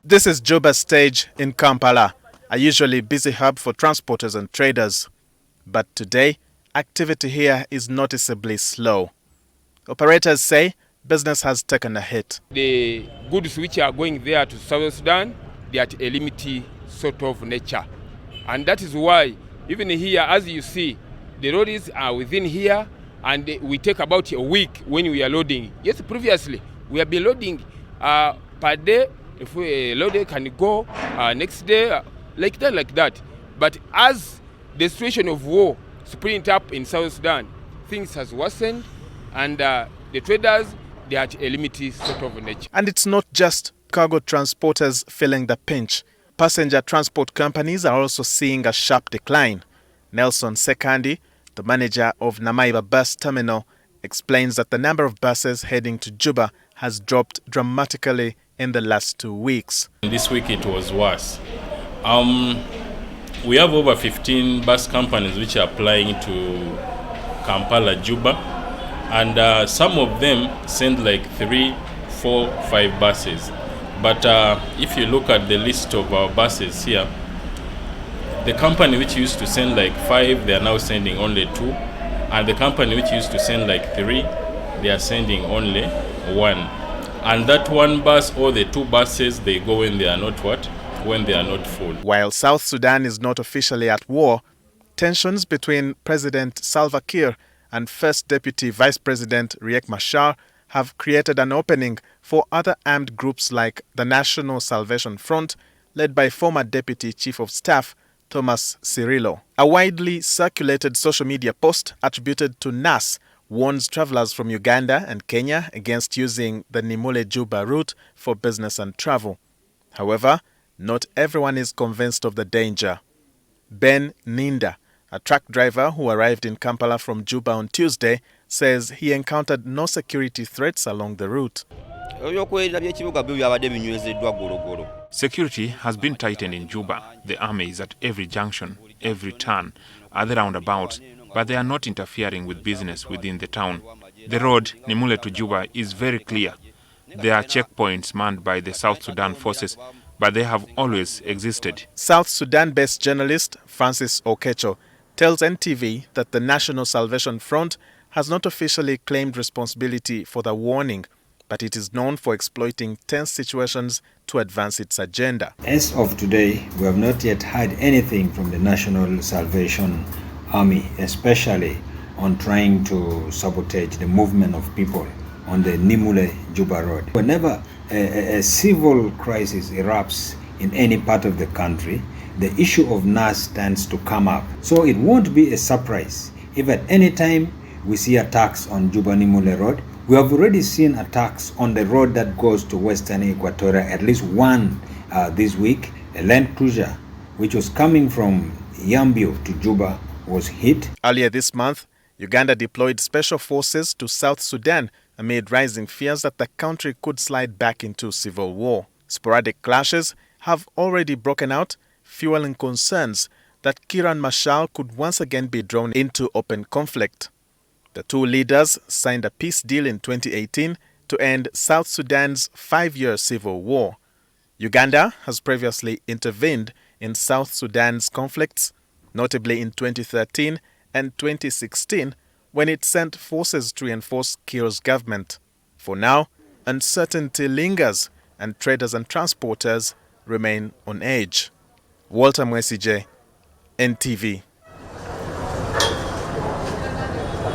This is Juba stage in Kampala, a usually busy hub for transporters and traders. But today, activity here is noticeably slow. Operators say business has taken a hit. The goods which are going there to South Sudan, they are at a limited sort of nature. And that is why, even here, as you see, the lorries are within here, and we take about a week when we are loading. Yes, previously, we have been loading per day. If we loader can go next day, like that. But as the situation of war sprint up in South Sudan, things has worsened, and the traders, they are at a limited sort of nature. And it's not just cargo transporters feeling the pinch. Passenger transport companies are also seeing a sharp decline. Nelson Sekandi, the manager of Namaiba Bus Terminal, explains that the number of buses heading to Juba has dropped dramatically in the last 2 weeks. This week it was worse. We have over 15 bus companies which are applying to Kampala, Juba, and some of them send like 3, 4, 5 buses. But if you look at the list of our buses here, the company which used to send like 5, they are now sending only 2. And the company which used to send like 3, they are sending only 1. And that 1 bus or the 2 buses, they go when they are not what? When they are not full. While South Sudan is not officially at war, tensions between President Salva Kiir and First Deputy Vice President Riek Machar have created an opening for other armed groups like the National Salvation Front, led by former Deputy Chief of Staff Thomas Swaka. A widely circulated social media post attributed to NAS warns travelers from Uganda and Kenya against using the Nimule-Juba route for business and travel. However, not everyone is convinced of the danger. Ben Ninda, a truck driver who arrived in Kampala from Juba on Tuesday, says he encountered no security threats along the route. Security has been tightened in Juba. The army is at every junction, every turn, at the roundabouts, but they are not interfering with business within the town. The road, Nimule to Juba, is very clear. There are checkpoints manned by the South Sudan forces, but they have always existed. South Sudan-based journalist Francis Okecho tells NTV that the National Salvation Front has not officially claimed responsibility for the warning, but it is known for exploiting tense situations to advance its agenda. As of today, we have not yet heard anything from the National Salvation Army, especially on trying to sabotage the movement of people on the Nimule-Juba road. Whenever a civil crisis erupts in any part of the country, the issue of NAS tends to come up. So it won't be a surprise if at any time we see attacks on Juba-Nimule road. We have already seen attacks on the road that goes to Western Equatoria, at least one this week. A Land Cruiser, which was coming from Yambio to Juba, was hit. Earlier this month, Uganda deployed special forces to South Sudan amid rising fears that the country could slide back into civil war. Sporadic clashes have already broken out, fueling concerns that Kiir and Machar could once again be drawn into open conflict. The two leaders signed a peace deal in 2018 to end South Sudan's 5-year civil war. Uganda has previously intervened in South Sudan's conflicts, notably in 2013 and 2016, when it sent forces to reinforce Kiir's government. For now, uncertainty lingers and traders and transporters remain on edge. Mwesigye, NTV.